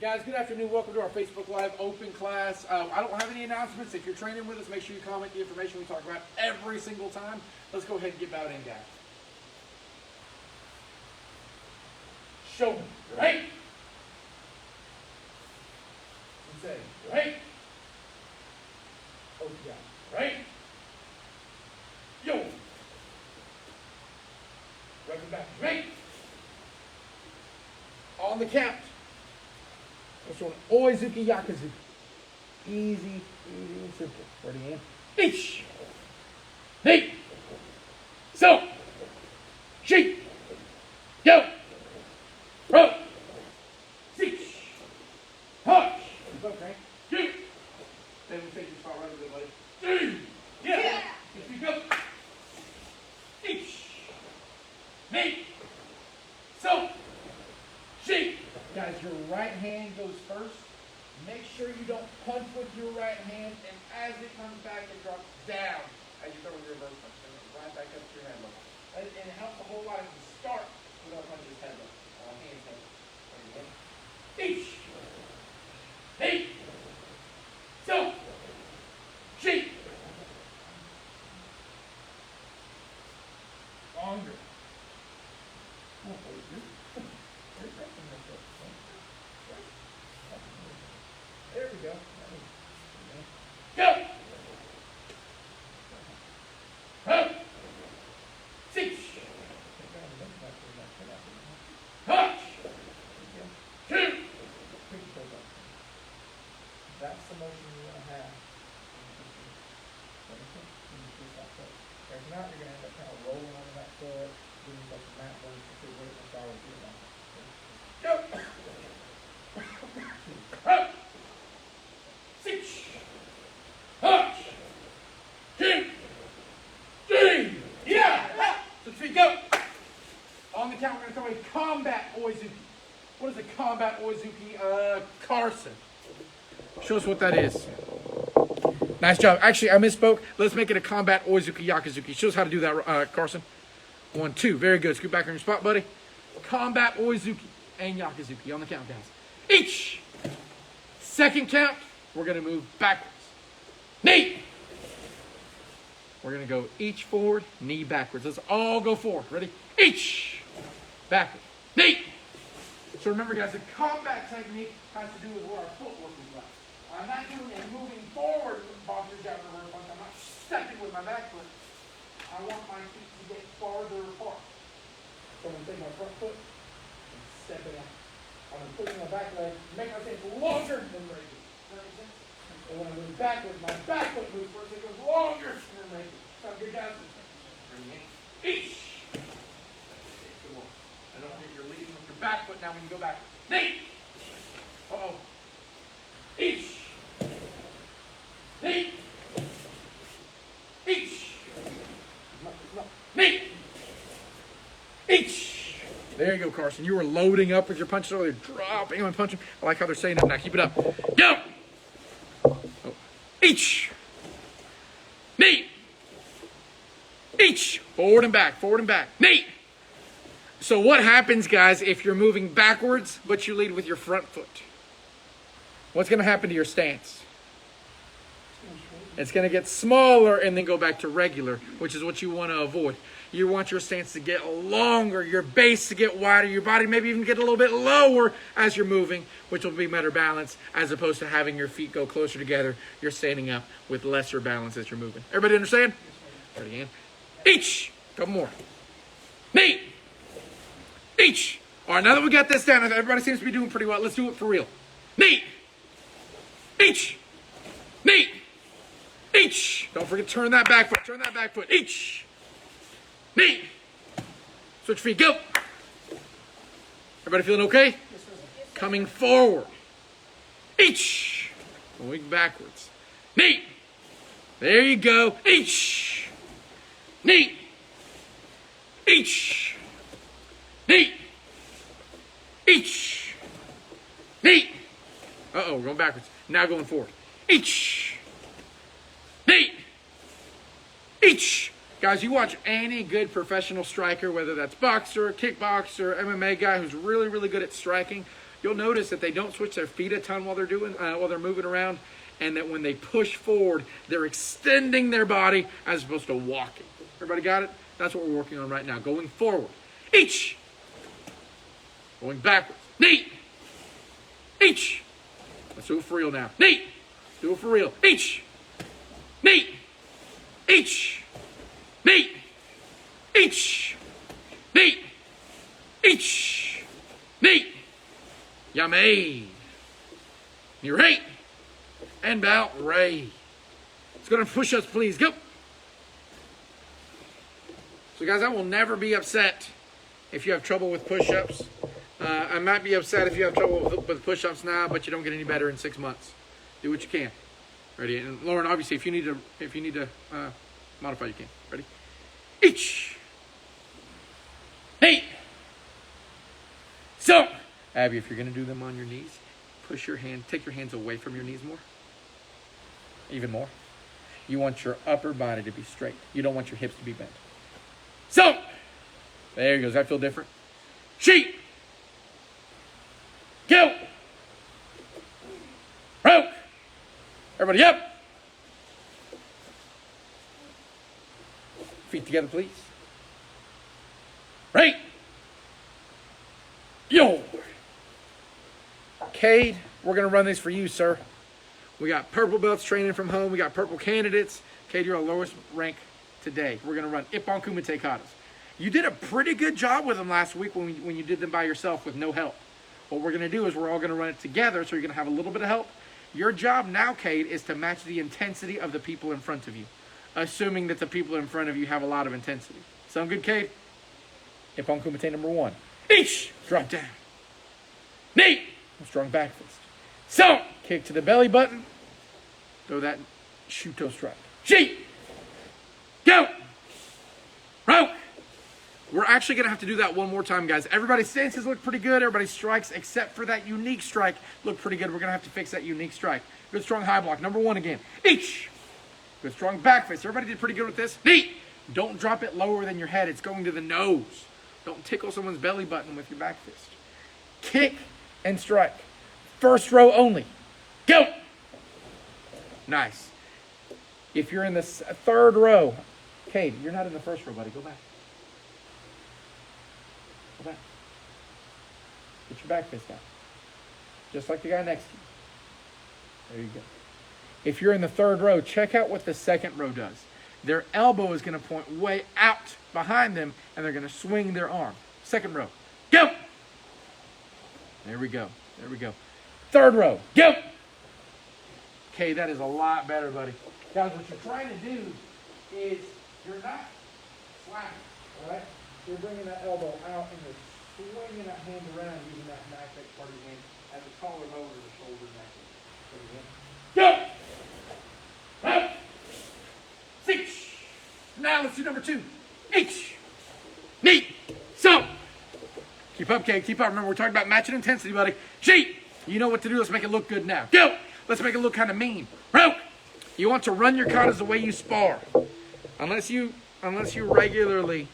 Guys, good afternoon. Welcome to our Facebook Live open class. I don't have any announcements. If you're training with us, make sure you comment the information we talk about every single time. Let's go ahead and get bowed in, guys. Shoulder, right? And say, right? Oceguera, right? Yo. Right and back, right? On the count. This one, Oizuki Yakuzuki. Easy, easy and simple. Ready, in? Ish. Hey. So. Shake. Go. Row. Six. Hush. Okay. Two. Then we take your spot right over there, buddy. Three. Yeah. If you go. Ish. Hey. So. Shake. Guys, your right hand goes first. Make sure you don't punch with your right hand, and as it comes back, it drops down as you throw your reverse punch. So right back up to your head level. And it helps a whole lot if you start without punching his head level. Hands head. Each. Hey. So. Shake. Longer. There we go. Go! Up! Six! Touch! Two! That's the motion you want to have. If not, you're going to end up kind of rolling on that foot, doing like a mat burn for 2 weight and follow through. Go! Up! Six! Touch! 2! 3! Yeah! So 3, go! On the count, we're going to throw a combat Oizuki. What is a combat Oizuki? Carson. Show us what that is. Nice job. Actually, I misspoke. Let's make it a combat Oizuki Yakuzuki. Show us how to do that, Carson. 1, 2. Very good. Scoot back on your spot, buddy. Combat Oizuki and Yakuzuki on the count, guys. Each. Second count, we're going to move backwards. Knee. We're going to go each forward, knee backwards. Let's all go forward. Ready? Each. Backward. Knee. So remember, guys, the combat technique has to do with where our footwork is like. I'm not doing a moving forward boxer jab reverse punch. I'm not stepping with my back foot. I want my feet to get farther apart. So I'm going to take my front foot and step it out. I'm going to push my back leg, make my stance longer than breaking. Does that make sense? And when I move backwards, my back foot moves first. It goes longer than breaking. So I'm good, guys. Bring it in. Each. Come on. I don't think you're leading with your back foot now when you go backwards. Knee. Uh-oh. Each. Knee. Each. Knee. Each. There you go, Carson. You were loading up with your punches earlier, dropping and punching. I like how they're saying that now. Keep it up. Go. Oh. Each. Knee. Each. Forward and back. Forward and back. Knee. So what happens, guys, if you're moving backwards, but you lead with your front foot? What's going to happen to your stance? It's going to get smaller and then go back to regular, which is what you want to avoid. You want your stance to get longer, your base to get wider, your body maybe even get a little bit lower as you're moving, which will be better balance, as opposed to having your feet go closer together. You're standing up with lesser balance as you're moving. Everybody understand? Ready, in. Each. Couple more. Knee. Each. All right, now that we got this down, everybody seems to be doing pretty well. Let's do it for real. Knee. Each. Knee. Each. Don't forget to turn that back foot. Turn that back foot. Each. Knee. Switch feet. Go. Everybody feeling okay? Coming forward. Each. Going backwards. Knee. There you go. Each. Knee. Each. Knee. Each. Knee. Uh-oh, we're going backwards. Now going forward. Each. Knee. Each. Guys, you watch any good professional striker, whether that's boxer, kickboxer, MMA guy who's really, really good at striking, you'll notice that they don't switch their feet a ton while they're moving around, and that when they push forward, they're extending their body as opposed to walking. Everybody got it? That's what we're working on right now. Going forward. Each. Going backwards. Knee. Each. Let's do it for real now. Knee. Do it for real. Each. Knee. Each. Knee. Each. Knee. Each. Knee. Yummy. You're right. And bow. Ray. Let's go to push-ups, please. Go. So, guys, I will never be upset if you have trouble with push-ups. I might be upset if you have trouble with push-ups now, but you don't get any better in 6 months. Do what you can. Ready? And Lauren, obviously, if you need to modify, you can. Ready? Each. Hey. So, Abby, if you're going to do them on your knees, take your hands away from your knees more. Even more. You want your upper body to be straight. You don't want your hips to be bent. So, there you go. Does that feel different? Sheep. Go. Rope. Everybody up. Feet together, please. Right. Yo. Cade, we're going to run this for you, sir. We got purple belts training from home. We got purple candidates. Cade, you're our lowest rank today. We're going to run Ippon Kumite katas. You did a pretty good job with them last week when you did them by yourself with no help. What we're going to do is we're all going to run it together, so you're going to have a little bit of help. Your job now, Cade, is to match the intensity of the people in front of you, assuming that the people in front of you have a lot of intensity. Sound good, Cade? Ippon Kumite number 1. Each. Drop down. Knee. Strong back fist. So, kick to the belly button. Throw that Shuto strike. Sheep. Go. Rope. We're actually going to have to do that one more time, guys. Everybody's stances look pretty good. Everybody's strikes, except for that unique strike, look pretty good. We're going to have to fix that unique strike. Good strong high block. Number 1 again. Each. Good strong back fist. Everybody did pretty good with this. Knee. Don't drop it lower than your head. It's going to the nose. Don't tickle someone's belly button with your back fist. Kick and strike. First row only. Go. Nice. If you're in the third row, Cade, you're not in the first row, buddy. Go back. Go back. Get your back fist out. Just like the guy next to you. There you go. If you're in the third row, check out what the second row does. Their elbow is going to point way out behind them, and they're going to swing their arm. Second row. Go! There we go. There we go. Third row. Go! Okay, that is a lot better, buddy. Guys, what you're trying to do is you're not slapping, all right? You're bringing that elbow out and you're swinging that hand around using that magnetic part of your hand at the collarbone or the shoulder neck. Go! Up! 6. Now let's do number 2. Each. Knee. So. Keep up, Kate. Keep up. Remember, we're talking about matching intensity, buddy. Sheep. You know what to do. Let's make it look good now. Go. Let's make it look kind of mean. Rope. You want to run your katas the way you spar. Unless you regularly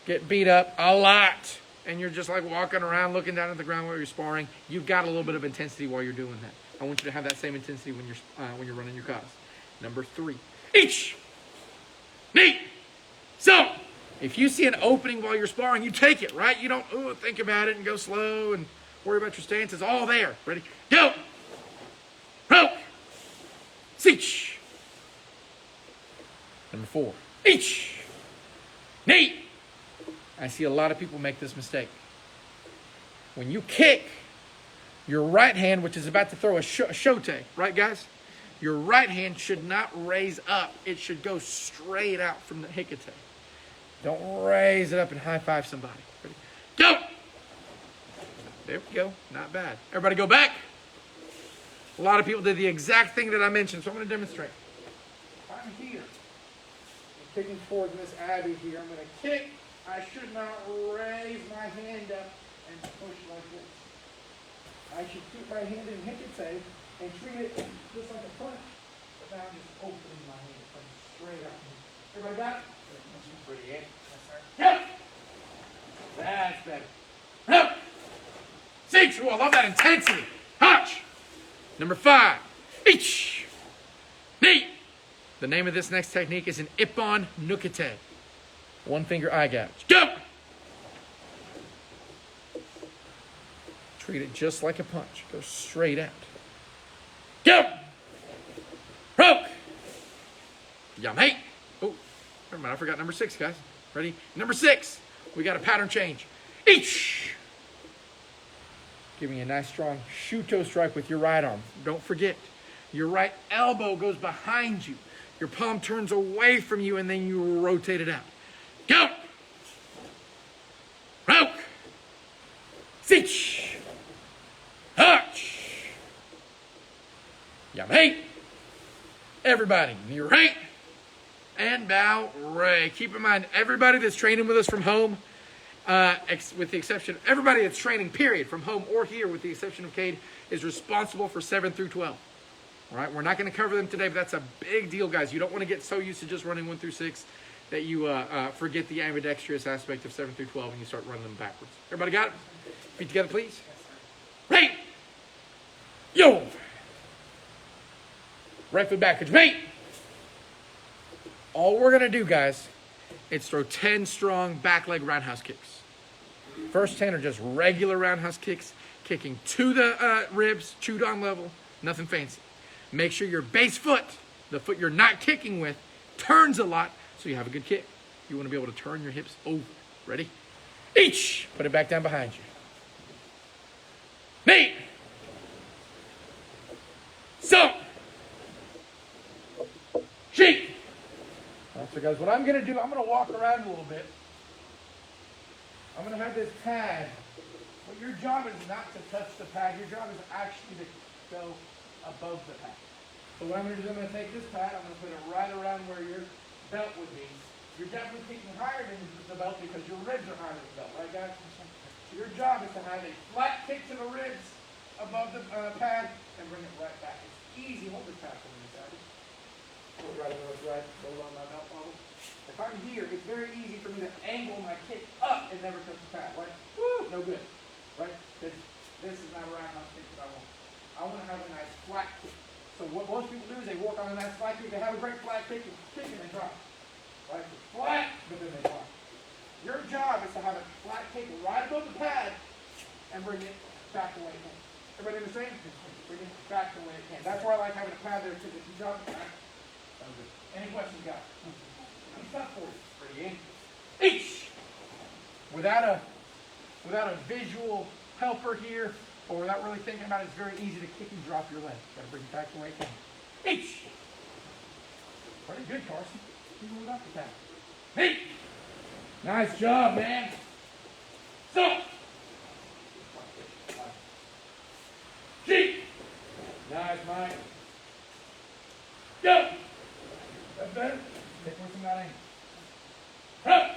get beat up a lot and you're just like walking around looking down at the ground while you're sparring, you've got a little bit of intensity while you're doing that. I want you to have that same intensity when you're running your katas. Number 3. Each. Knee. So, if you see an opening while you're sparring, you take it, right? You don't think about it and go slow and worry about your stance. It's all there. Ready? Go. Rope. Seach. Number 4. Each. Knee. I see a lot of people make this mistake. When you kick, your right hand, which is about to throw a shote, right, guys? Your right hand should not raise up. It should go straight out from the hikate. Don't raise it up and high five somebody. Ready? Go! There we go. Not bad. Everybody go back. A lot of people did the exact thing that I mentioned, so I'm going to demonstrate. If I'm here, I'm kicking towards Miss Abby here. I'm going to kick. I should not raise my hand up and push like this. I should keep my hand in hikate and treat it just like a punch. But now I'm just opening my hand from straight out. Everybody got it? That's pretty, eh? Yes, sir. Yep. That's better. Yep. 6. Oh, I love that intensity. Hutch. Number 5. Each. Knee. The name of this next technique is an Ippon Nukete. One finger eye gouge. Go. Treat it just like a punch. Go straight out. Go. Broke. Yum. Hey. Oh, never mind. I forgot number 6, guys. Ready? Number 6. We got a pattern change. Each. Give me a nice strong shuto strike with your right arm. Don't forget, your right elbow goes behind you. Your palm turns away from you, and then you rotate it out. Go. Broke. Sich. Hutch. Yum. Hey. Everybody, knee right and bow right. Keep in mind, everybody that's training with us from home, with the exception of everybody that's training, period, from home or here, with the exception of Cade, is responsible for 7 through 12. All right, we're not going to cover them today, but that's a big deal, guys. You don't want to get so used to just running 1 through 6 that you forget the ambidextrous aspect of 7 through 12 and you start running them backwards. Everybody got it? Feet together, please. Right. Yo. Right foot backwards. Mate. All we're going to do, guys, is throw 10 strong back leg roundhouse kicks. First 10 are just regular roundhouse kicks, kicking to the ribs, chewed on level, nothing fancy. Make sure your base foot, the foot you're not kicking with, turns a lot so you have a good kick. You want to be able to turn your hips over. Ready? Each. Put it back down behind you. Knee. So. Cheek. All right, so guys, what I'm going to do, I'm going to walk around a little bit. I'm going to have this pad. But your job is not to touch the pad. Your job is actually to go above the pad. So what I'm going to do is I'm going to take this pad, I'm going to put it right around where your belt would be. You're definitely kicking higher than the belt because your ribs are higher than the belt, right, guys? So your job is to have a flat kick to the ribs above the pad and bring it right back. It's easy. Hold this pad for me, guys. Hold it right over the right, hold on my belt level. If I'm here, it's very easy for me to angle my kick up and never touch the pad, right? Woo! No good, right? This is not a roundhouse kick that I want. I want to have a nice flat kick. So what most people do is they work on a nice flat kick. They have a great flat kick and they drop. Right? It's flat, but then they drop. Your job is to have a flat kick right above the pad and bring it back the way it can. Everybody understand? Bring it back the way it can. That's why I like having a pad there, because if you drop it back, sounds good. Any questions, guys? It's tough for you. Ready? Each. Without a visual helper here, or without really thinking about it, it's very easy to kick and drop your leg. Got to bring it back the way it can. Each. Pretty good, Carson. Even without the pad. Hey. Nice job, man. So. Cheek. Nice, Mike. Go. That's better. Take one from that angle. Up.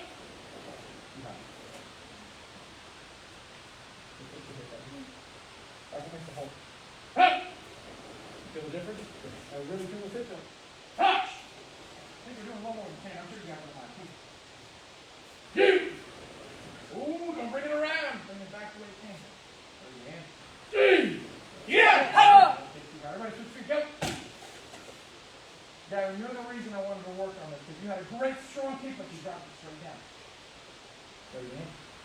Feel the difference? I really feel the difference. Touch! I think we're doing a little more than 10. I'm sure you got it behind. You! Ooh, don't bring it around. Bring it back the way it can. There you go. Yeah! Everybody switch feet. Go! Gavin, you're the reason I wanted to work on this, because you had a great strong kick, but you dropped it straight down. There you go.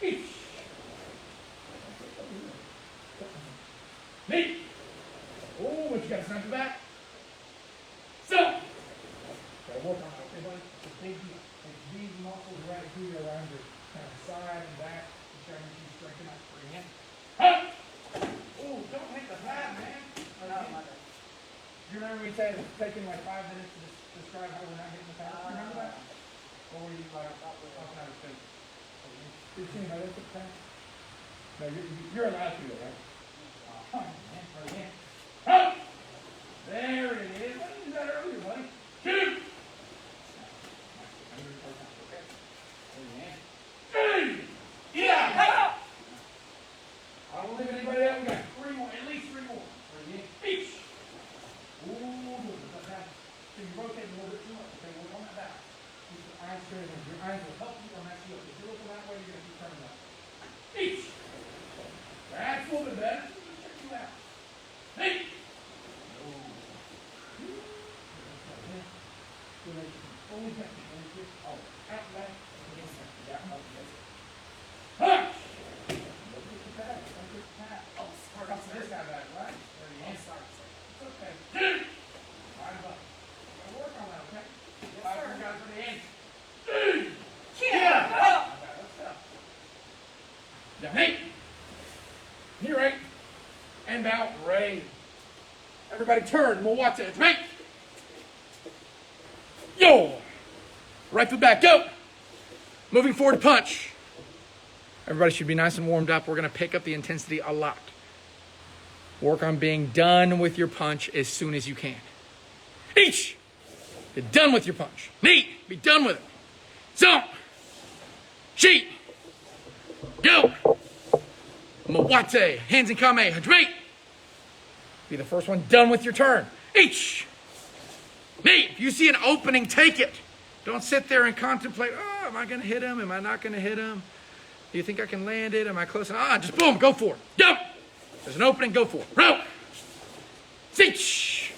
Each. Knee. Oh, but you got to snap it back. So. Gotta work on it. Okay, buddy? It's a big deal. It's these muscles right here around your kind of side and back. You try to make you strengthen out. Bring in. Up. Oh, don't hit the pad, man. Do you remember me saying it's taking like 5 minutes to describe how we're not hitting the pad? Do you remember that? Or were you like, off out of space? Did you see how this is pad? No, you're allowed to do it, right? Oh, man, right again. Up! There it is. Why didn't you do that earlier, buddy? Shoot! Okay. Yeah! I don't leave anybody out. We got 3 more, at least 3 more. Each. Ooh, so you rotate a little bit too much. Okay, work on that back. Keep your eyes straight. Your eyes will help you on that heel. If you're looking that way, you're going to keep turning that. Each. That's a little bit better. Stand out, raise. Everybody turn, Moate, right? Yo! Right foot back, go! Moving forward, punch. Everybody should be nice and warmed up. We're gonna pick up the intensity a lot. Work on being done with your punch as soon as you can. Each! Get done with your punch. Knee, be done with it. Zone. Sheet. Go. Moate, hands in kame, hajime. Be the first one done with your turn. Each. Knee, if you see an opening, take it. Don't sit there and contemplate, oh, am I gonna hit him? Am I not gonna hit him? Do you think I can land it? Am I close? Just boom, go for it. Go. There's an opening, go for it. Row. Sich.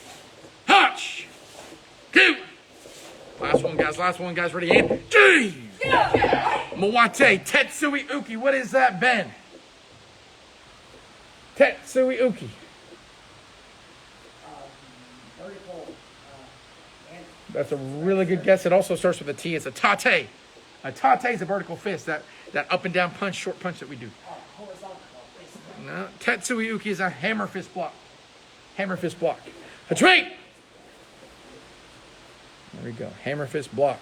Hutch. Two. Last one, guys, ready, in. G. Moate, Tetsui Uki. What is that, Ben? Tetsui Uki. That's a really good guess. It also starts with a T. It's a tate. A tate is a vertical fist, that up and down punch, short punch that we do. No, Tetsui Uki is a hammer fist block. Hammer fist block. Hajime! There we go. Hammer fist block.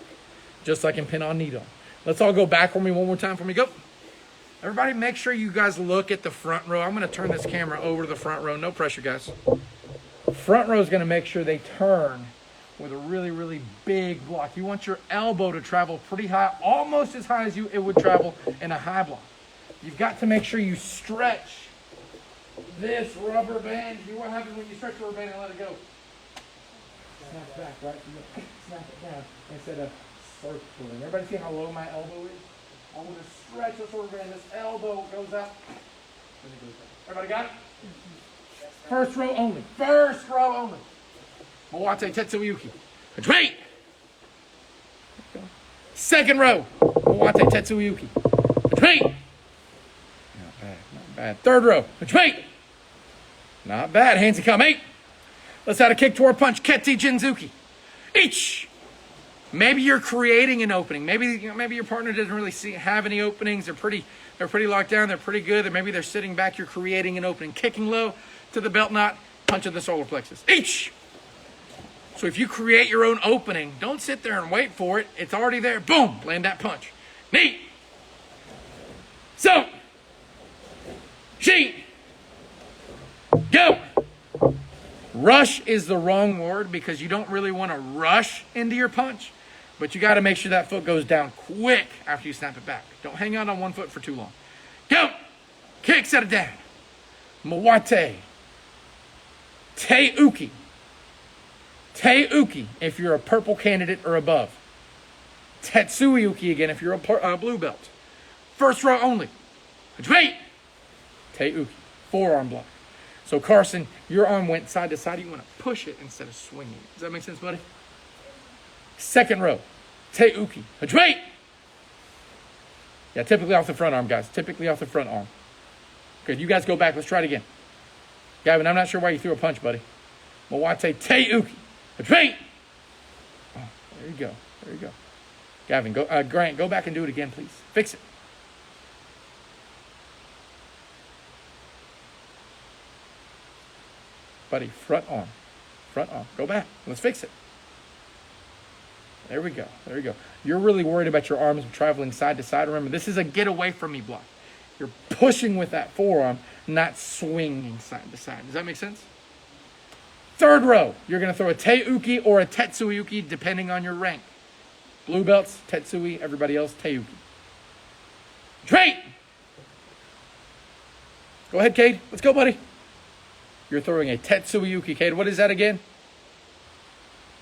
Just like in pin on needle. Let's all go back for me one more time for me. Go. Everybody make sure you guys look at the front row. I'm going to turn this camera over to the front row. No pressure, guys. Front row is going to make sure they turn with a really, really big block. You want your elbow to travel pretty high, almost as high as it would travel in a high block. You've got to make sure you stretch this rubber band. You know what happens when you stretch the rubber band and let it go? Snap back, right? You snap it down instead of circling. Everybody see how low my elbow is? I'm going to stretch this rubber band. This elbow goes up. Then it goes down. Everybody got it? First row only. First row only. Moate Tetsui Uki. Hajime! Second row. Moate Tetsui Uki. Hajime! Not bad, not bad. Third row. Hajime! Not bad. Hands in kame. Let's add a kick to our punch. Keti Jinzuki. Each. Maybe you're creating an opening. Maybe your partner doesn't really have any openings. They're pretty locked down. They're pretty good. Maybe they're sitting back. You're creating an opening. Kicking low to the belt knot. Punch of the solar plexus. Each. So if you create your own opening, don't sit there and wait for it. It's already there. Boom. Land that punch. Knee. So. Sheet. Go. Rush is the wrong word because you don't really want to rush into your punch, but you got to make sure that foot goes down quick after you snap it back. Don't hang out on one foot for too long. Go. Kick, set it down. Moate. Te Uki. Te Uki if you're a purple candidate or above. Tetsui Uki again if you're a blue belt. First row only. Hajime! Te Uki. Forearm block. So Carson, your arm went side to side. You want to push it instead of swinging. Does that make sense, buddy? Second row. Te Uki. Hajime! Yeah, typically off the front arm, guys. Typically off the front arm. Good. You guys go back. Let's try it again. Gavin, I'm not sure why you threw a punch, buddy. Moate Te Uki. Hajime! Oh, there you go. There you go. Gavin, Grant, go back and do it again, please. Fix it. Buddy, front arm. Front arm. Go back. Let's fix it. There we go. There we go. You're really worried about your arms traveling side to side. Remember, this is a get away from me block. You're pushing with that forearm, not swinging side to side. Does that make sense? Third row. You're going to throw a Te Uki or a Tetsui Uki, depending on your rank. Blue belts, Tetsui. Everybody else, Te Uki. Straight. Go ahead, Cade. Let's go, buddy. You're throwing a Tetsui Uki, Cade. What is that again?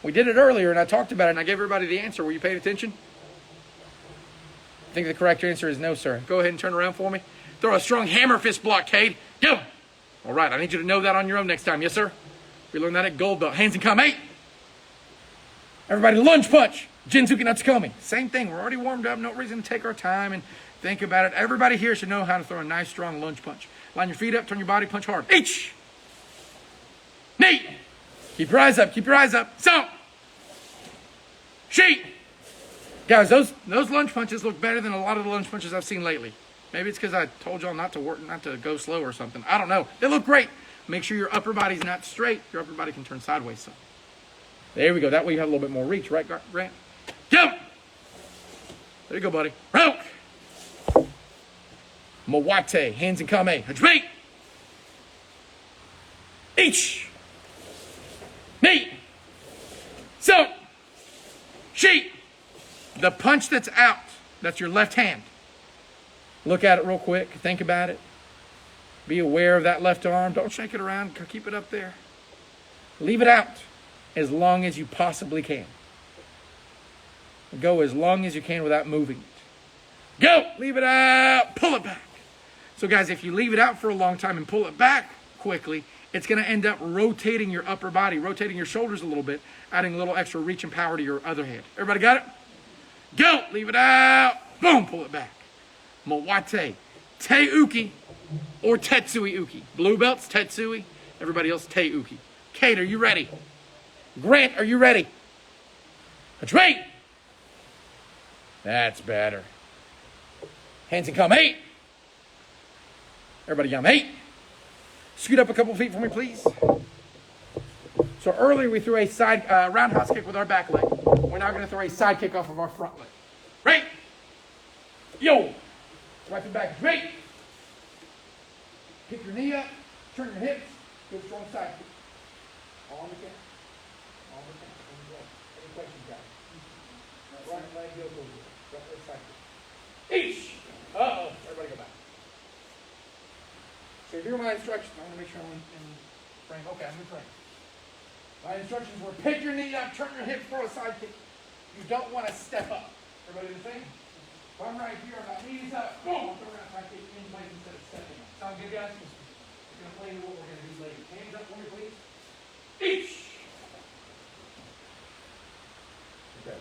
We did it earlier, and I talked about it, and I gave everybody the answer. Were you paying attention? I think the correct answer is no, sir. Go ahead and turn around for me. Throw a strong hammer fist block, Cade. Go. All right, I need you to know that on your own next time. Yes, sir? We learned that at gold belt. Hands in kame. Everybody lunge punch. Jinzuki Natsukomi. Same thing. We're already warmed up. No reason to take our time and think about it. Everybody here should know how to throw a nice, strong lunge punch. Line your feet up. Turn your body. Punch hard. Each. Knee. Keep your eyes up. Keep your eyes up. So. Sheet. Guys, those lunge punches look better than a lot of the lunge punches I've seen lately. Maybe it's because I told y'all not to go slow or something. I don't know. They look great. Make sure your upper body's not straight. Your upper body can turn sideways some. There we go. That way you have a little bit more reach, right, Grant? Go! There you go, buddy. Roke! Mawate. Hands and kame. Hajime! Each! Knee! So! Sheet! The punch that's out, that's your left hand. Look at it real quick. Think about it. Be aware of that left arm. Don't shake it around. Keep it up there. Leave it out as long as you possibly can. Go as long as you can without moving it. Go! Leave it out. Pull it back. So guys, if you leave it out for a long time and pull it back quickly, it's going to end up rotating your upper body, rotating your shoulders a little bit, adding a little extra reach and power to your other hand. Everybody got it? Go! Leave it out. Boom! Pull it back. Mawate. Te uki or Tetsui uki. Blue belts, Tetsui. Everybody else, Te uki. Kate, are you ready? Grant, are you ready? That's right. That's better. Hands and come. 8. Everybody yum. 8. Scoot up a couple feet for me, please. So earlier we threw a side roundhouse kick with our back leg. We're now going to throw a side kick off of our front leg. Right. Yo. Right to back. Right. Kick your knee up. Turn your hips. Do a strong side kick. All on the count. All on the count. Any questions, guys? Right leg goes over. Right leg side kick. Each. Uh-oh. Everybody go back. So here are my instructions. I want to make sure I'm in frame. Okay, I'm in frame. My instructions were pick your knee up, turn your hips for a side kick. You don't want to step up. Everybody the same? If I'm right here, my knees up, boom, I'm throwing that side kick in place instead of stepping up. Sound good, guys? We're going to play what we're going to do later. Hands up for me, please. Each. Okay.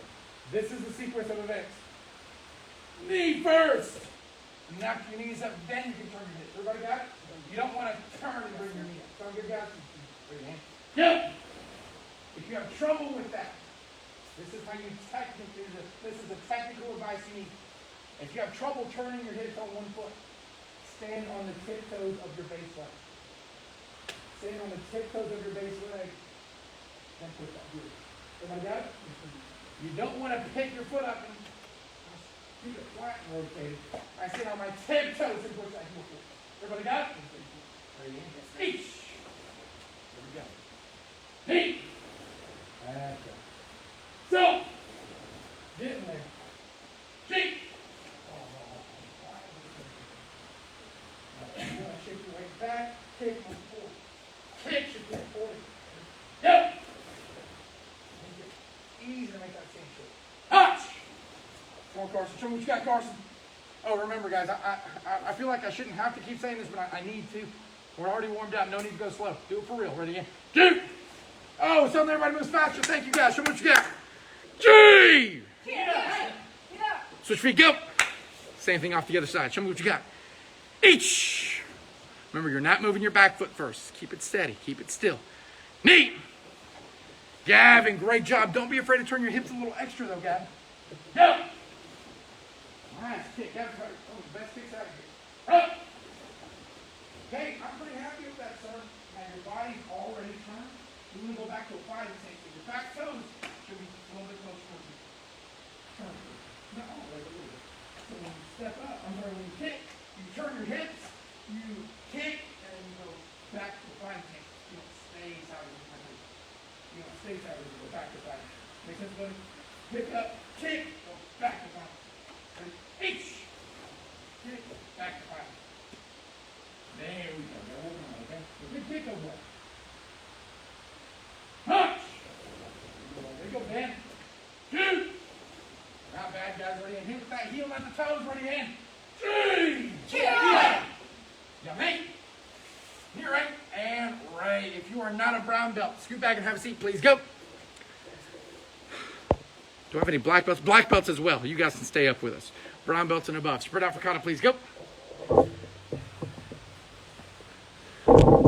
This is the sequence of events. Knee first. Knock your knees up, then you can turn your hips. Everybody got it? You don't want to turn and bring your knee up. Sound good, guys? Bring your hand. Yep. If you have trouble with that, this is how you this is the technical advice you need. If you have trouble turning your hips on one foot, stand on the tiptoes of your base leg. Stand on the tiptoes of your base leg. Then push that good. Everybody got it? You don't want to pick your foot up and keep it flat and rotated. I sit on my tiptoes and push that heel forward. Everybody got it? Each. There we go. Knee. That's right. So, get in there. Shake. You want to shake your weight back, kick and forward. Kick your foot forward. Yep. Easy to make that same shape. Hutch. Come on, Carson. Show me what you got, Carson. Oh, remember, guys, I feel like I shouldn't have to keep saying this, but I need to. We're already warmed up. No need to go slow. Do it for real. Ready? Again. Two. Oh, something everybody moves faster. Thank you, guys. Show me what you got. G. Yeah. Switch feet. Go. Same thing off the other side. Show me what you got. Each. Remember, you're not moving your back foot first. Keep it steady. Keep it still. Knee. Gavin, great job. Don't be afraid to turn your hips a little extra, though, Gavin. Go. Nice kick. Gavin's one of the best kicks out of here. Up. Okay, I'm pretty happy with that, sir. Now your body's already turned. We're going to go back to a 5 and 6. Your back toes should be a little bit closer to you. Turn. No, wait a little bit. So when you step up, when you kick, you turn your hips, you kick, and then you go back to 5 and 6. You don't stay sideways. You don't stay sideways. You go back to 5. Make sense, buddy? Pick up, kick, go back to 5. H. Kick, back to 5. There we go. They're working on it, okay? A good kick over there. Punch! There you go, Ben. Two. Not bad, guys. Ready in. Hit with that heel at the toes. Ready in. Three. Yeah. Yeah, mate. Here, right? And right. If you are not a brown belt, scoot back and have a seat, please. Go. Do I have any black belts? Black belts as well. You guys can stay up with us. Brown belts and above. Spread out for kata, please. Go.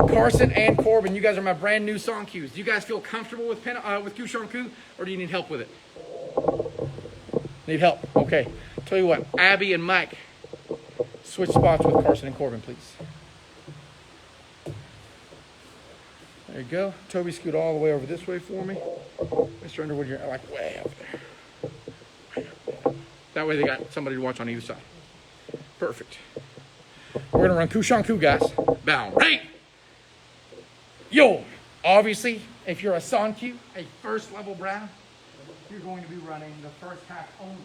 Carson and Corbin, you guys are my brand new song cues. Do you guys feel comfortable with Kushanku, or do you need help with it? Need help? Okay. Tell you what, Abby and Mike, Switch spots with Carson and Corbin, please. There you go. Toby, scoot all the way over this way for me. Mr. Underwood, you're like way up there. That way they got somebody to watch on either side. Perfect. We're going to run Kushan-Ku, guys. Bow. Right. Yo. Obviously, if you're a San-Kyu, a first level brown, you're going to be running the first half only.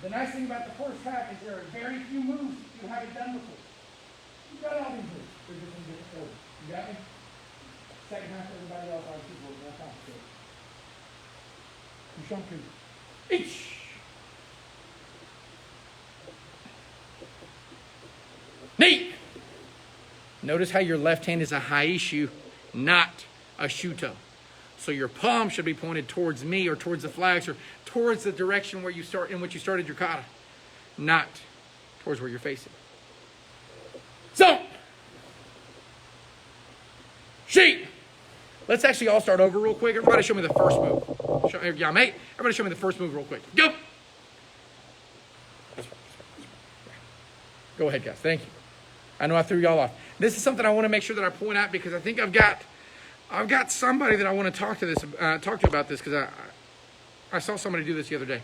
The nice thing about the first half is there are very few moves you haven't done before. You've done all these moves. They're just in different orders. You got me? Second half, everybody else on keyboard. That's how Kushan-Ku. Each. Knee. Notice how your left hand is a haishu, not a shuto. So your palm should be pointed towards me or towards the flags or towards the direction where you start in which you started your kata, not towards where you're facing. So, sheet. Let's actually all start over real quick. Everybody show me the first move. Yeah, mate. Everybody show me the first move real quick. Go. Go ahead, guys. Thank you. I know I threw y'all off. This is something I want to make sure that I point out because I think I've got somebody that I want to talk to about this because I saw somebody do this the other day.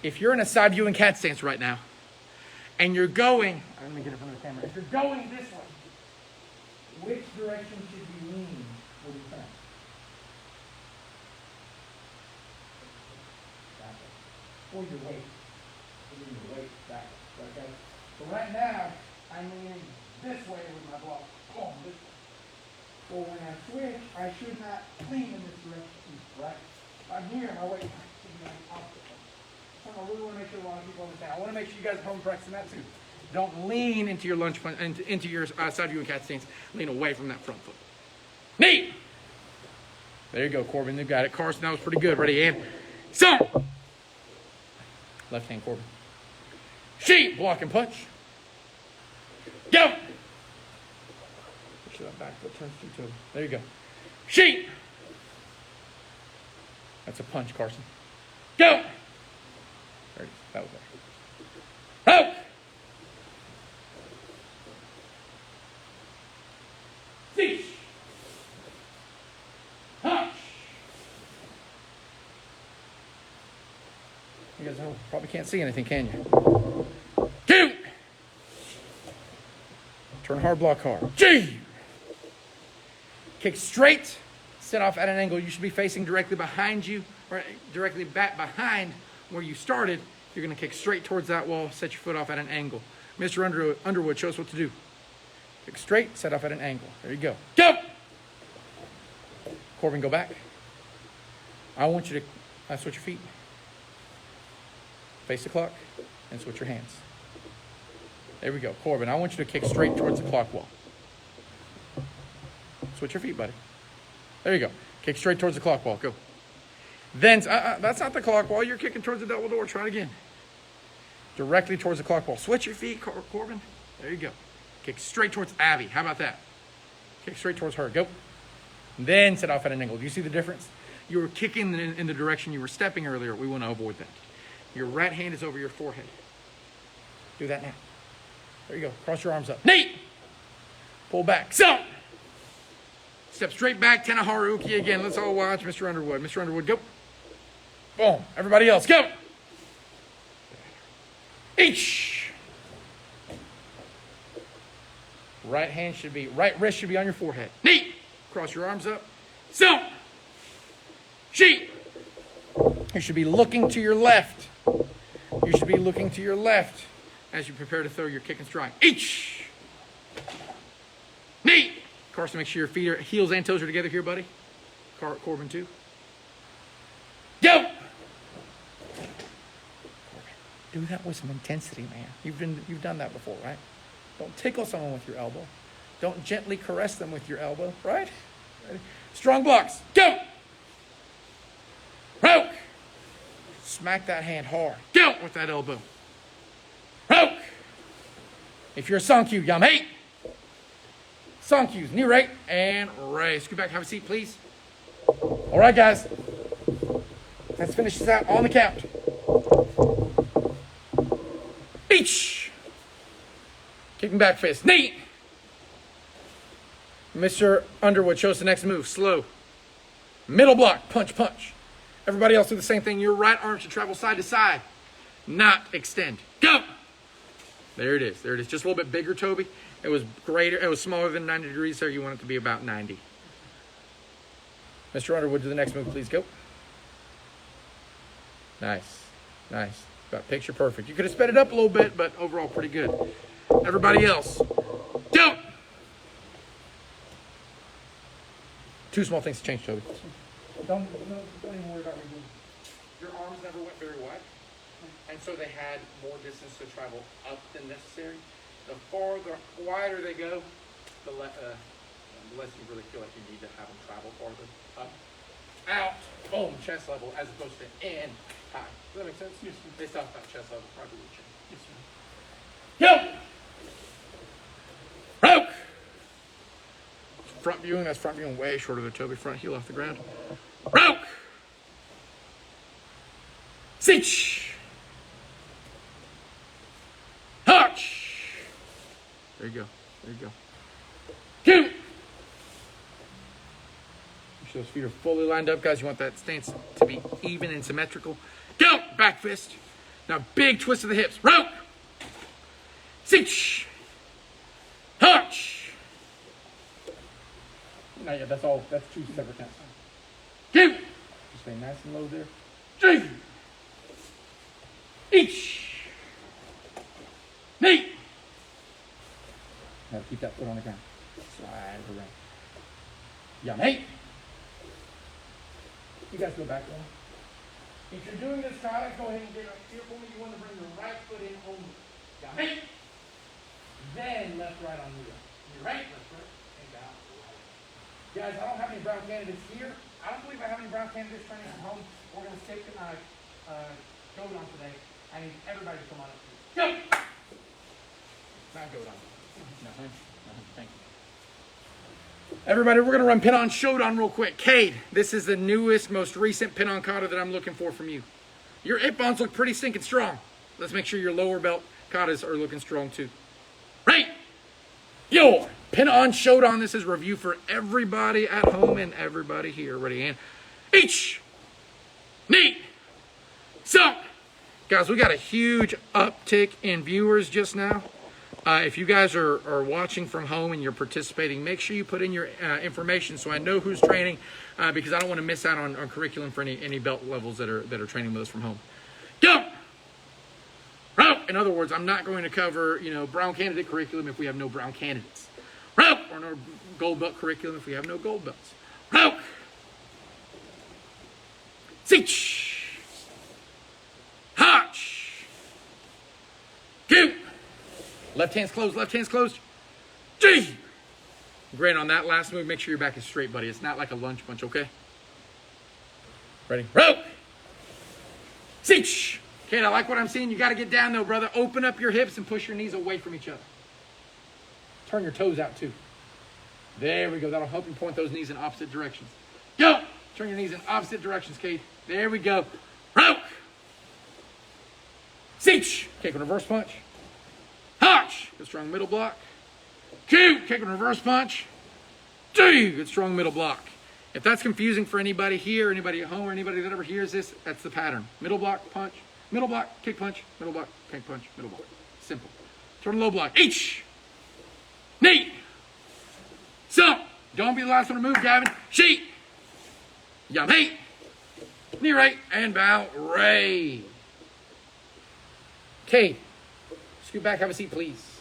If you're in a side view and cat stance right now, and you're going, let me get it from the camera. If you're going this way, which direction should you lean when you turn? Or your weight. Your weight back. Okay. So right now, I'm leaning this way with my block. Boom, this way. Well, when I switch, I should not lean in this direction, right? I'm here, my weight should be on the opposite way. So I really want to make sure a lot of people understand. I want to make sure you guys are home practicing that too. Don't lean into your lunge punch, into your side view and cat stance. Lean away from that front foot. Knee. There you go, Corbin. You got it. Carson, that was pretty good. Ready, and so. Left hand, Corbin. Sheet, block and punch. Go. Make sure that back foot turns to two. There you go. Sheet. That's a punch, Carson. Go. There it is. That was there. Out. Cease. Punch. You guys probably can't see anything, can you? Two. Turn hard, block hard. G. Kick straight. Set off at an angle. You should be facing directly behind you, or directly back behind where you started. You're going to kick straight towards that wall. Set your foot off at an angle. Mr. Underwood, show us what to do. Kick straight. Set off at an angle. There you go. Go. Corbin, go back. I want you to switch your feet. Face the clock and switch your hands. There we go. Corbin, I want you to kick straight towards the clock wall. Switch your feet, buddy. There you go. Kick straight towards the clock wall. Go. Then, that's not the clock wall. You're kicking towards the double door. Try it again. Directly towards the clock wall. Switch your feet, Corbin. There you go. Kick straight towards Abby. How about that? Kick straight towards her. Go. Then set off at an angle. Do you see the difference? You were kicking in the direction you were stepping earlier. We want to avoid that. Your right hand is over your forehead. Do that now. There you go. Cross your arms up. Knee. Pull back. So. Step straight back. Tenaharu Uki again. Let's all watch Mr. Underwood. Mr. Underwood, go. Boom. Everybody else, go. Each. Right wrist should be on your forehead. Knee. Cross your arms up. So. Sheet. You should be looking to your left. You should be looking to your left as you prepare to throw your kick and strike. Each. Knee. Carson, make sure your feet are, heels and toes are together here, buddy. Corbin, too. Go. Do that with some intensity, man. You've done that before, right? Don't tickle someone with your elbow. Don't gently caress them with your elbow, right? Ready? Strong blocks. Go. Roke. Smack that hand hard. Go with that elbow. Roke. If you're a San-Kyu, Yamei. San-Kyus, knee right and raise. Scoot back, have a seat, please. All right, guys. Let's finish this out on the count. Each. Kicking back fist. Knee. Mr. Underwood shows the next move. Slow. Middle block. Punch, punch. Everybody else do the same thing. Your right arm should travel side to side, not extend. Go. There it is. There it is. Just a little bit bigger, Toby. It was greater. It was smaller than 90 degrees there. You want it to be about 90. Mr. Underwood, do the next move, please. Go. Nice. Nice. Got picture perfect. You could have sped it up a little bit, but overall pretty good. Everybody else. Go. Two small things to change, Toby. Don't even worry about redoing. Your arms never went very wide, and so they had more distance to travel up than necessary. The wider they go, the less you really feel like you need to have them travel farther. Up, out, boom, chest level, as opposed to in, high. Does that make sense? Yes, sir. They stop about chest level, probably reaching. Yes, sir. Go! Rope! Front viewing, that's front viewing way shorter than Toby. Front heel off the ground. Rope! Cinch! Hutch! There you go. There you go. Two! Make sure those feet are fully lined up, guys. You want that stance to be even and symmetrical. Go! Back fist. Now big twist of the hips. Rope! Cinch! Hutch! Not yet. That's all. That's two separate counts. Two! Just stay nice and low there. Three! Each! Knee! Now keep that foot on the ground. Slide it around. Yum, hey! You guys go back one. If you're doing this, Tyler, go ahead and get up here for me. You want to bring your right foot in only. Yum, hey! Then left, right on wheel. Your right, left, right, and down. Guys, I don't have any brown candidates here. I don't believe I have any brown candidates training from home. We're going to stick goat on today. I need everybody to come on up. Go! Not goat on. Nothing. Thank you. Everybody, we're going to run pin on, showed on real quick. Cade, this is the newest, most recent pin on kata that I'm looking for from you. Your ippons look pretty stinking strong. Let's make sure your lower belt katas are looking strong too. Right! Your pin on, showed on. This is review for everybody at home and everybody here. Ready, and each knee. So, guys, we got a huge uptick in viewers just now. If you guys are watching from home and you're participating, make sure you put in your information so I know who's training, because I don't want to miss out on curriculum for any belt levels that are training with us from home. Go. Rope. In other words, I'm not going to cover, brown candidate curriculum if we have no brown candidates. Rope. Or no gold belt curriculum if we have no gold belts. Rope. Cinch. Hotch. Two. Left hand's closed, left hand's closed. G. Great on that last move. Make sure your back is straight, buddy. It's not like a lunge punch, okay? Ready? Rope. Cinch. Okay, I like what I'm seeing. You got to get down, though, brother. Open up your hips and push your knees away from each other. Turn your toes out, too. There we go. That'll help you point those knees in opposite directions. Go! Turn your knees in opposite directions, Kate. There we go. Rope! Cinch! Kick and reverse punch. Hotch! Good strong middle block. Two! Kick and reverse punch. Two! Good strong middle block. If that's confusing for anybody here, anybody at home, or anybody that ever hears this, that's the pattern. Middle block, punch. Middle block, kick punch. Middle block, kick punch. Middle block. Simple. Turn low block. Each. Knee. So, don't be the last one to move, Gavin. Sheet. Yum, hey. Knee right and bow. Ray. Okay. Scoot back. Have a seat, please.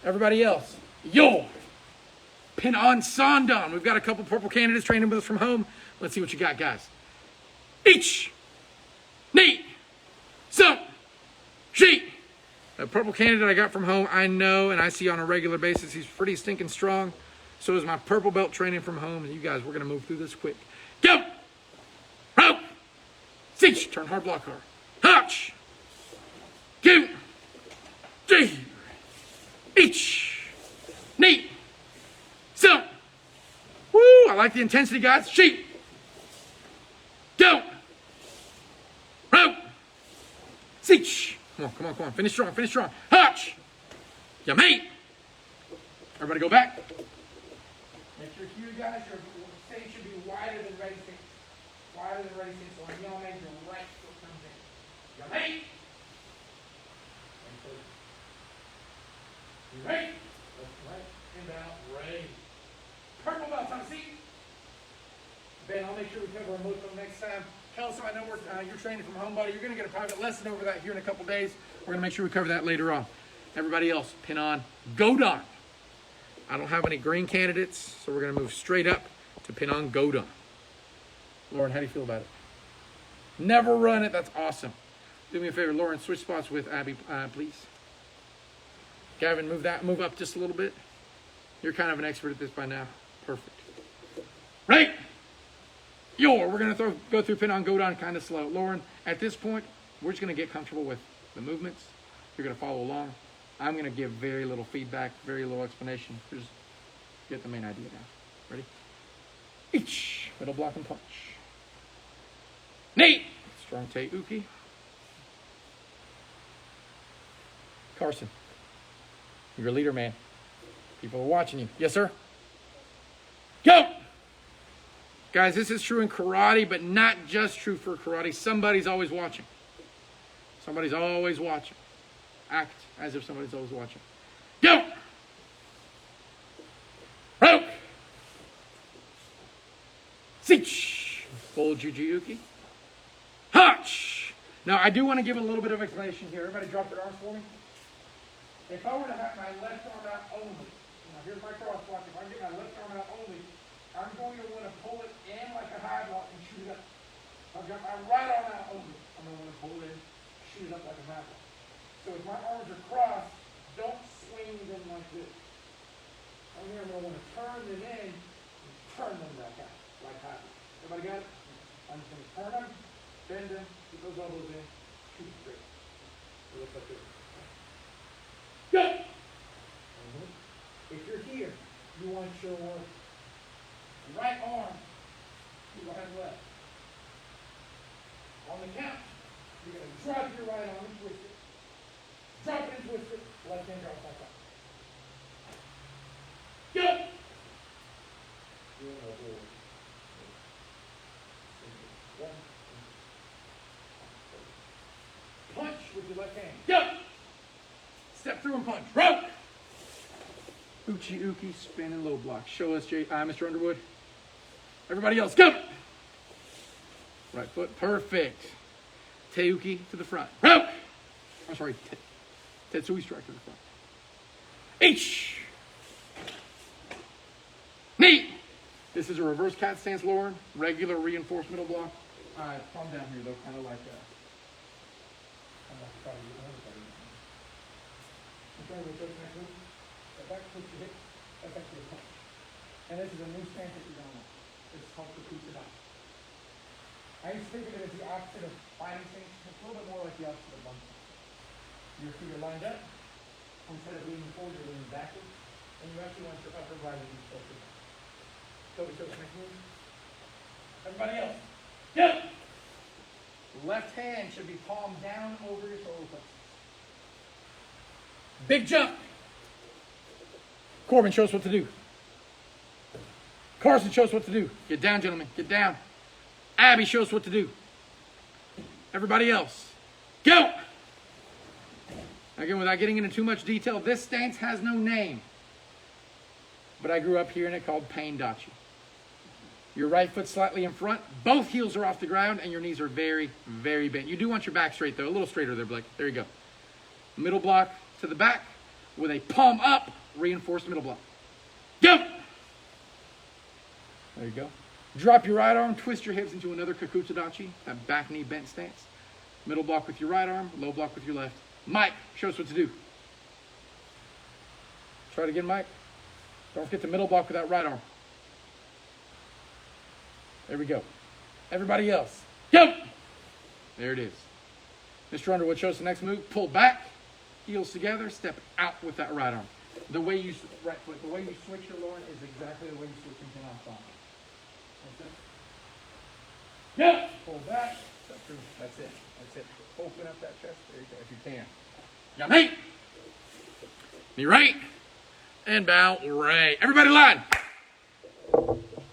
Everybody else. Your pin on Sandan. We've got a couple purple candidates training with us from home. Let's see what you got, guys. Each. Knee. So. Sheet. A purple candidate I got from home, I know and I see on a regular basis. He's pretty stinking strong. So is my purple belt training from home. And you guys, we're going to move through this quick. Go! Rope! Cinch! Turn hard block hard. Hotch! Two! Three! Each! Knee! So! Woo! I like the intensity, guys. Sheet! Go! Rope! Cinch! Come on. Finish strong. Hotch! You mate. Everybody go back. Make sure you guys, your stance should be wider than ready stance. Wider than ready stance. So when y'all make your right foot comes in. You mate. You mate. Left, right, inbound, raise. Purple belt on the seat. Ben, I'll make sure we cover our moto next time. Kelsey, I know you're training from home, buddy. You're going to get a private lesson over that here in a couple days. We're going to make sure we cover that later on. Everybody else, pin on Godon. I don't have any green candidates, so we're going to move straight up to pin on Godon. Lauren, how do you feel about it? Never run it. That's awesome. Do me a favor, Lauren, switch spots with Abby, please. Gavin, move up just a little bit. You're kind of an expert at this by now. Perfect. Right. We're going to go through pin on Godon kind of slow. Lauren, at this point, we're just going to get comfortable with the movements. You're going to follow along. I'm going to give very little feedback, very little explanation. Just get the main idea down. Ready? Each. Middle block and punch. Nate. Strong Te Uki. Carson. You're a leader, man. People are watching you. Yes, sir. Go! Guys, this is true in karate, but not just true for karate. Somebody's always watching. Somebody's always watching. Act as if somebody's always watching. Go! Rope! Seach! Full Juji-Uki. Hutch! Now, I do want to give a little bit of explanation here. Everybody drop their arms for me. If I were to have my left arm out only, now here's my cross block. If I get my left arm out only, I'm going to want to pull it in like a high block and shoot it up. If I've got my right arm out only, I'm going to want to pull it in, shoot it up like a high block. So if my arms are crossed, don't swing them like this. I'm going to want to turn them in and turn them back out, like high block. Everybody got it? I'm just going to turn them, bend them, get those elbows in, shoot it straight. It looks like this. Go! If you're here, you want to show what? Right arm behind left. On the count, you're going to drop your right arm and twist it. Drop it and twist it. Left hand drops back up. Go! Punch with your left hand. Go! Step through and punch. Rope! Uchi-Uki, spin and low block. Show us, Mr. Underwood. Everybody else, go! Right foot, perfect. Te-Uki to the front. Rope! I'm sorry, Tetsui strike to the front. H! Knee! This is a reverse cat stance, Lauren. Regular reinforced middle block. Calm down here, though, kind of like that. Back push your hip, that's actually a punch. And this is a new stance that you don't want. This is called Kakuta. I used to think of it as the opposite of fighting stance. It's a little bit more like the opposite of bunking. Your feet are lined up. Instead of leaning forward, you're leaning backwards. And you actually want your upper body to be tilted. Toby, next move. Everybody else. Go! Left hand should be palm down over your shoulder blades. Big jump. Corbin, show us what to do. Carson, show us what to do. Get down, gentlemen. Get down. Abby, show us what to do. Everybody else. Go! Again, without getting into too much detail, this stance has no name. But I grew up hearing it called pain dachi. Your right foot slightly in front. Both heels are off the ground, and your knees are very, very bent. You do want your back straight, though. A little straighter there, Blake. There you go. Middle block to the back with a palm up. Reinforced middle block. Go! There you go. Drop your right arm, twist your hips into another kakutsudachi, that back knee bent stance. Middle block with your right arm, low block with your left. Mike, show us what to do. Try it again, Mike. Don't forget the middle block with that right arm. There we go. Everybody else, go! There it is. Mr. Underwood, show us the next move. Pull back, heels together, step out with that right arm. The way you switch your Lauren is exactly the way you switch into outside. Yeah. Pull back. That's it. Open up that chest. There you go, if you can. Yeah, mate. Knee right. And bow right. Everybody line.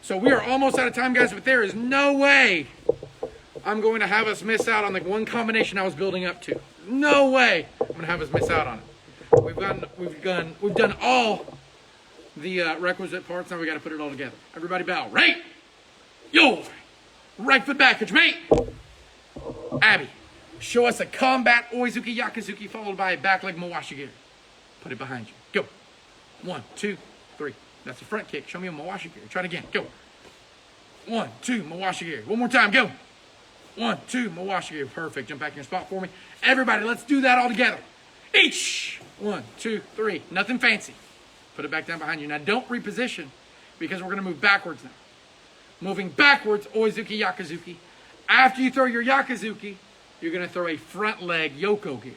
So we are almost out of time, guys, but there is no way I'm going to have us miss out on the one combination I was building up to. No way I'm going to have us miss out on it. We've done all the requisite parts. Now we got to put it all together. Everybody bow. Right. Yo. Right foot back. Catch mate. Abby, show us a combat Oizuki Yakuzuki followed by a back leg Mawashigiri. Put it behind you. Go. 1, 2, 3. That's a front kick. Show me a Mawashigiri. Try it again. Go. 1, 2, Mawashigiri. One more time. Go. 1, 2, Mawashigiri. Perfect. Jump back in your spot for me. Everybody, let's do that all together. Each. 1, 2, 3. Nothing fancy. Put it back down behind you. Now don't reposition because we're going to move backwards now. Moving backwards, Oizuki Yakuzuki. After you throw your Yakuzuki, you're going to throw a front leg Yoko gear.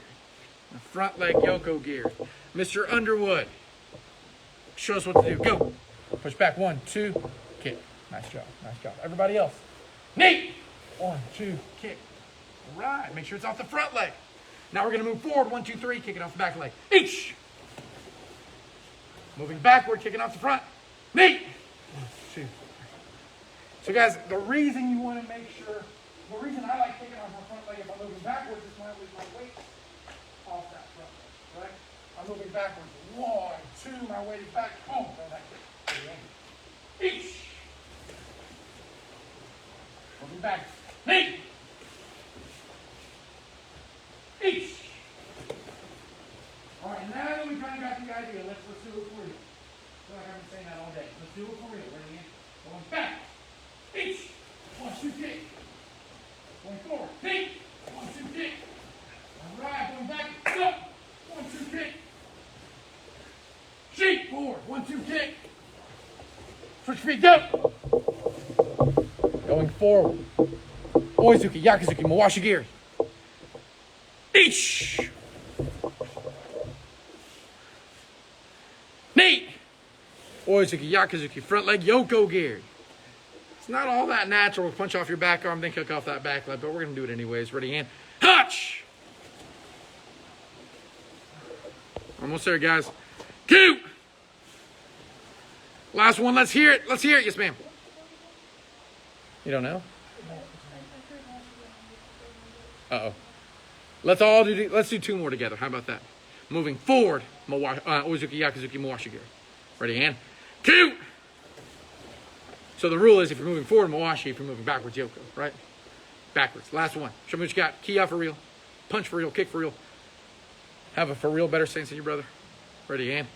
A front leg Yoko gear. Mr. Underwood, show us what to do. Go. Push back. 1, 2, kick. Nice job. Nice job. Everybody else. Nate. 1, 2, kick. All right. Make sure it's off the front leg. Now we're going to move forward. 1, 2, 3. Kicking off the back leg. Each. Moving backward. Kicking off the front. Nate. 1, 2, 3. So guys, the reason you want to make sure, the reason I like kicking off my front leg if I'm moving backwards is when I lose my weight off that front leg, right? I'm moving backwards. 1, 2, my weight is back. Boom. Each. Moving back. Knee. Each. All right, now that we kind of got the idea, let's do it for real. I feel like I've been saying that all day. Let's do it for real. Ready? Going back. Each. 1, 2, kick. Going forward. Kick. 1, 2, kick. All right, going back. Up. 1, 2, kick. Shake forward. 1, 2, kick. Switch feet. Go. Going forward. Oizuki, Yakuzuki, Mawashigiri. Each. Knee. Oizuki, Yakuzuki, front leg Yoko gear. It's not all that natural to punch off your back arm, then kick off that back leg, but we're going to do it anyways. Ready, hand. Hutch! Almost there, guys. 2. Last one. Let's hear it. Let's hear it. Yes, ma'am. You don't know? Uh-oh. Let's do 2 more together. How about that? Moving forward, Oizuki, Yakuzuki, Mawashigiri. Ready, hand. 2. So the rule is if you're moving forward, Mawashi. If you're moving backwards, Yoko, right? Backwards. Last one. Show me what you got. Key out for real. Punch for real. Kick for real. Have a for real better stance than your brother. Ready, hand.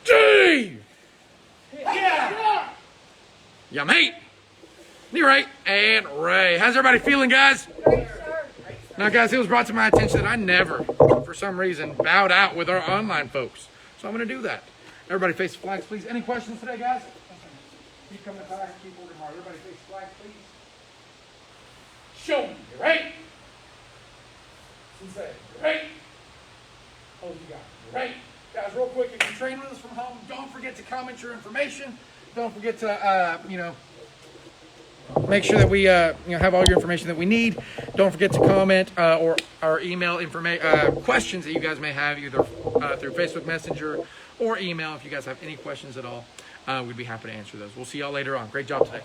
G! Yeah! Yeah, mate. Knee right and Ray. How's everybody feeling, guys? Great, sir. Now, guys, it was brought to my attention that I never, for some reason, bowed out with our online folks. So I'm going to do that. Everybody face the flags, please. Any questions today, guys? Keep coming back. Keep working hard. Everybody face the flags, please. Show me. You right? Sensei. You right? Oh, you got it. You right? Guys, real quick, if you train with us from home, don't forget to comment your information. Don't forget to, make sure that we have all your information that we need. Don't forget to comment or email questions that you guys may have either through Facebook Messenger or email if you guys have any questions at all. We'd be happy to answer those. We'll see y'all later on. Great job today.